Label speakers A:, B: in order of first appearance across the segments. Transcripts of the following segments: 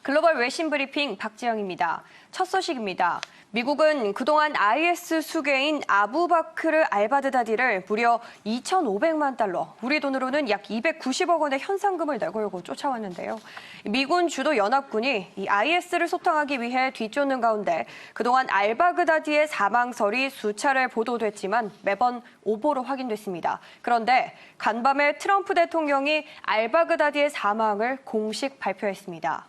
A: 글로벌 외신 브리핑 박지영입니다. 첫 소식입니다. 미국은 그동안 IS 수괴인 아부바크르 알바드다디를 무려 2,500만 달러, 우리 돈으로는 약 290억 원의 현상금을 내걸고 쫓아왔는데요. 미군 주도 연합군이 이 IS를 소탕하기 위해 뒤쫓는 가운데 그동안 알바그다디의 사망설이 수차례 보도됐지만 매번 오보로 확인됐습니다. 그런데 간밤에 트럼프 대통령이 알바그다디의 사망을 공식 발표했습니다.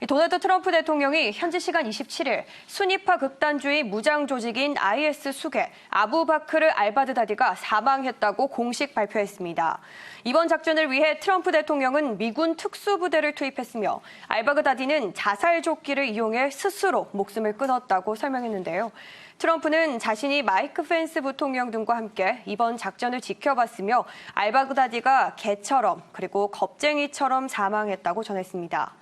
A: 도널드 트럼프 대통령이 현지 시간 27일 순위파 극단주의 무장 조직인 IS 수괴 아부바크르 알바드다디가 사망했다고 공식 발표했습니다. 이번 작전을 위해 트럼프 대통령은 미군 특수부대를 투입했으며 알바그다디는 자살조끼를 이용해 스스로 목숨을 끊었다고 설명했는데요. 트럼프는 자신이 마이크 펜스 부통령 등과 함께 이번 작전을 지켜봤으며 알바그다디가 개처럼 그리고 겁쟁이처럼 사망했다고 전했습니다.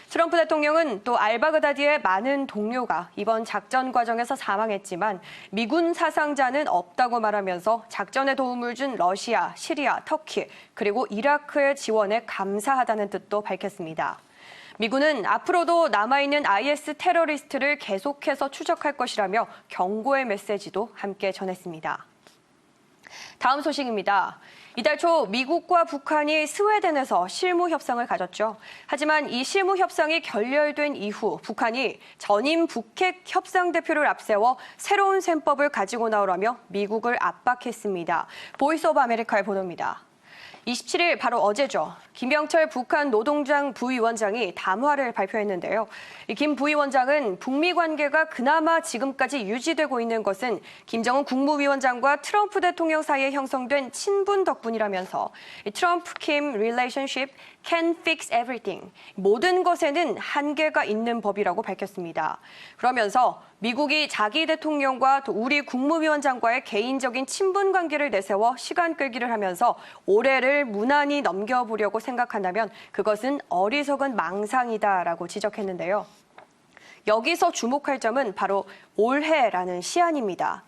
A: 트럼프 대통령은 또 알바그다디의 많은 동료가 이번 작전 과정에서 사망했지만 미군 사상자는 없다고 말하면서 작전에 도움을 준 러시아, 시리아, 터키 그리고 이라크의 지원에 감사하다는 뜻도 밝혔습니다. 미군은 앞으로도 남아있는 IS 테러리스트를 계속해서 추적할 것이라며 경고의 메시지도 함께 전했습니다. 다음 소식입니다. 이달 초 미국과 북한이 스웨덴에서 실무 협상을 가졌죠. 하지만 이 실무 협상이 결렬된 이후 북한이 전임 북핵 협상 대표를 앞세워 새로운 셈법을 가지고 나오라며 미국을 압박했습니다. 보이스 오브 아메리카의 보도입니다. 27일 바로 어제죠. 김병철 북한 노동당 부위원장이 담화를 발표했는데요. 김 부위원장은 북미 관계가 그나마 지금까지 유지되고 있는 것은 김정은 국무위원장과 트럼프 대통령 사이에 형성된 친분 덕분이라면서 트럼프-킴 relationship can fix everything. 모든 것에는 한계가 있는 법이라고 밝혔습니다. 그러면서 미국이 자기 대통령과 또 우리 국무위원장과의 개인적인 친분 관계를 내세워 시간 끌기를 하면서 올해를 무난히 넘겨보려고 생각한다면 그것은 어리석은 망상이다라고 지적했는데요. 여기서 주목할 점은 바로 올해라는 시한입니다.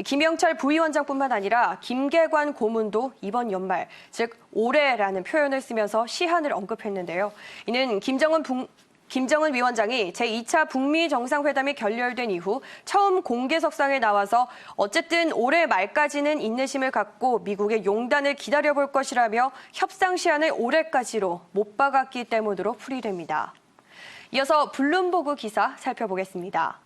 A: 김영철 부위원장뿐만 아니라 김계관 고문도 이번 연말, 즉 올해라는 표현을 쓰면서 시한을 언급했는데요. 이는 김정은 위원장이 제2차 북미 정상회담이 결렬된 이후 처음 공개석상에 나와서 어쨌든 올해 말까지는 인내심을 갖고 미국의 용단을 기다려볼 것이라며 협상 시한을 올해까지로 못 박았기 때문으로 풀이됩니다. 이어서 블룸버그 기사 살펴보겠습니다.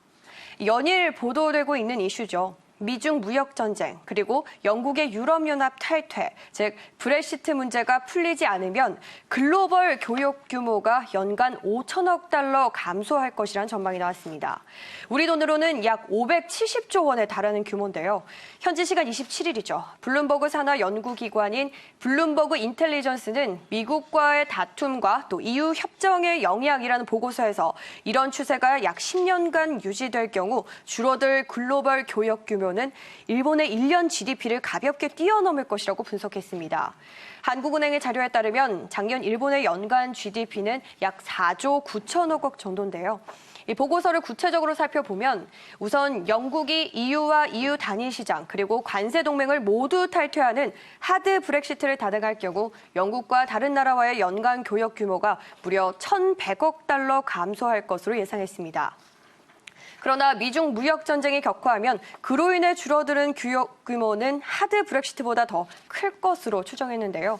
A: 연일 보도되고 있는 이슈죠. 미중 무역 전쟁, 그리고 영국의 유럽연합 탈퇴, 즉 브렉시트 문제가 풀리지 않으면 글로벌 교역 규모가 연간 5천억 달러 감소할 것이란 전망이 나왔습니다. 우리 돈으로는 약 570조 원에 달하는 규모인데요. 현지 시간 27일이죠. 블룸버그 산하 연구기관인 블룸버그 인텔리전스는 미국과의 다툼과 또 EU 협정의 영향이라는 보고서에서 이런 추세가 약 10년간 유지될 경우 줄어들 글로벌 교역 규모 는 일본의 1년 GDP를 가볍게 뛰어넘을 것이라고 분석했습니다. 한국은행의 자료에 따르면 작년 일본의 연간 GDP는 약 4조 9천억 원 정도인데요. 이 보고서를 구체적으로 살펴보면 우선 영국이 EU와 EU 단일 시장 그리고 관세 동맹을 모두 탈퇴하는 하드 브렉시트를 단행할 경우 영국과 다른 나라와의 연간 교역 규모가 무려 1,100억 달러 감소할 것으로 예상했습니다. 그러나 미중 무역 전쟁이 격화하면 그로 인해 줄어드는 교역 규모는 하드 브렉시트보다 더 클 것으로 추정했는데요.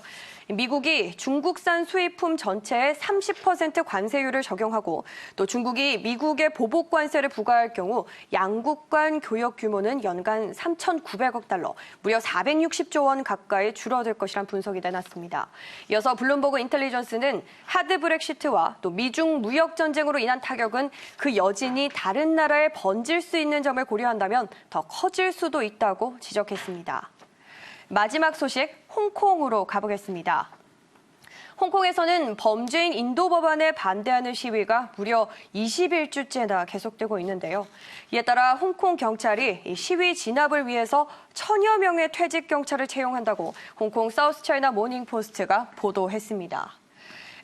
A: 미국이 중국산 수입품 전체에 30% 관세율을 적용하고 또 중국이 미국에 보복 관세를 부과할 경우 양국 간 교역 규모는 연간 3,900억 달러, 무려 460조 원 가까이 줄어들 것이란 분석이 내놨습니다. 이어서 블룸버그 인텔리전스는 하드 브렉시트와 또 미중 무역 전쟁으로 인한 타격은 그 여진이 다른 나라에 번질 수 있는 점을 고려한다면 더 커질 수도 있다고 지적했습니다. 마지막 소식, 홍콩으로 가보겠습니다. 홍콩에서는 범죄인 인도 법안에 반대하는 시위가 무려 21주째나 계속되고 있는데요. 이에 따라 홍콩 경찰이 이 시위 진압을 위해서 1,000여 명의 퇴직 경찰을 채용한다고 홍콩 사우스 차이나 모닝 포스트가 보도했습니다.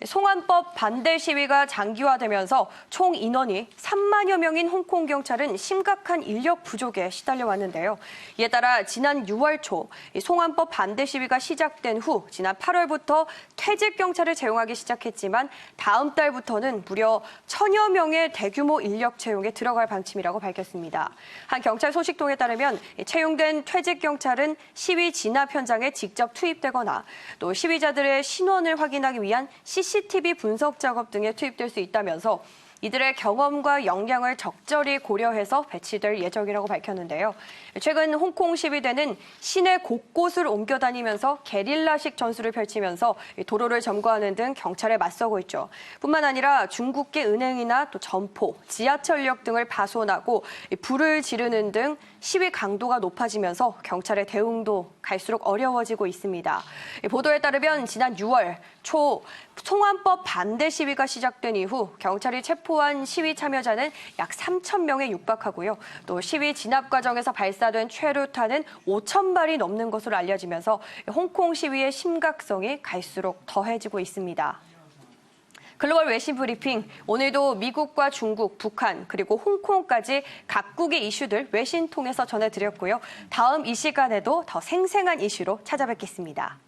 A: 송환법 반대 시위가 장기화되면서 총 인원이 3만여 명인 홍콩 경찰은 심각한 인력 부족에 시달려왔는데요. 이에 따라 지난 6월 초 송환법 반대 시위가 시작된 후 지난 8월부터 퇴직 경찰을 채용하기 시작했지만 다음 달부터는 무려 1,000여 명의 대규모 인력 채용에 들어갈 방침이라고 밝혔습니다. 한 경찰 소식통에 따르면 채용된 퇴직 경찰은 시위 진압 현장에 직접 투입되거나 또 시위자들의 신원을 확인하기 위한 CCTV 분석 작업 등에 투입될 수 있다면서 이들의 경험과 역량을 적절히 고려해서 배치될 예정이라고 밝혔는데요. 최근 홍콩 시위대는 시내 곳곳을 옮겨다니면서 게릴라식 전술을 펼치면서 도로를 점거하는 등 경찰에 맞서고 있죠. 뿐만 아니라 중국계 은행이나 또 점포, 지하철역 등을 파손하고 불을 지르는 등 시위 강도가 높아지면서 경찰의 대응도 갈수록 어려워지고 있습니다. 보도에 따르면 지난 6월 초 송환법 반대 시위가 시작된 이후 경찰이 체포한 시위 참여자는 약 3,000명에 육박하고요. 또 시위 진압 과정에서 발사된 최루탄은 5,000발이 넘는 것으로 알려지면서 홍콩 시위의 심각성이 갈수록 더해지고 있습니다. 글로벌 외신 브리핑, 오늘도 미국과 중국, 북한, 그리고 홍콩까지 각국의 이슈들 외신 통해서 전해드렸고요. 다음 이 시간에도 더 생생한 이슈로 찾아뵙겠습니다.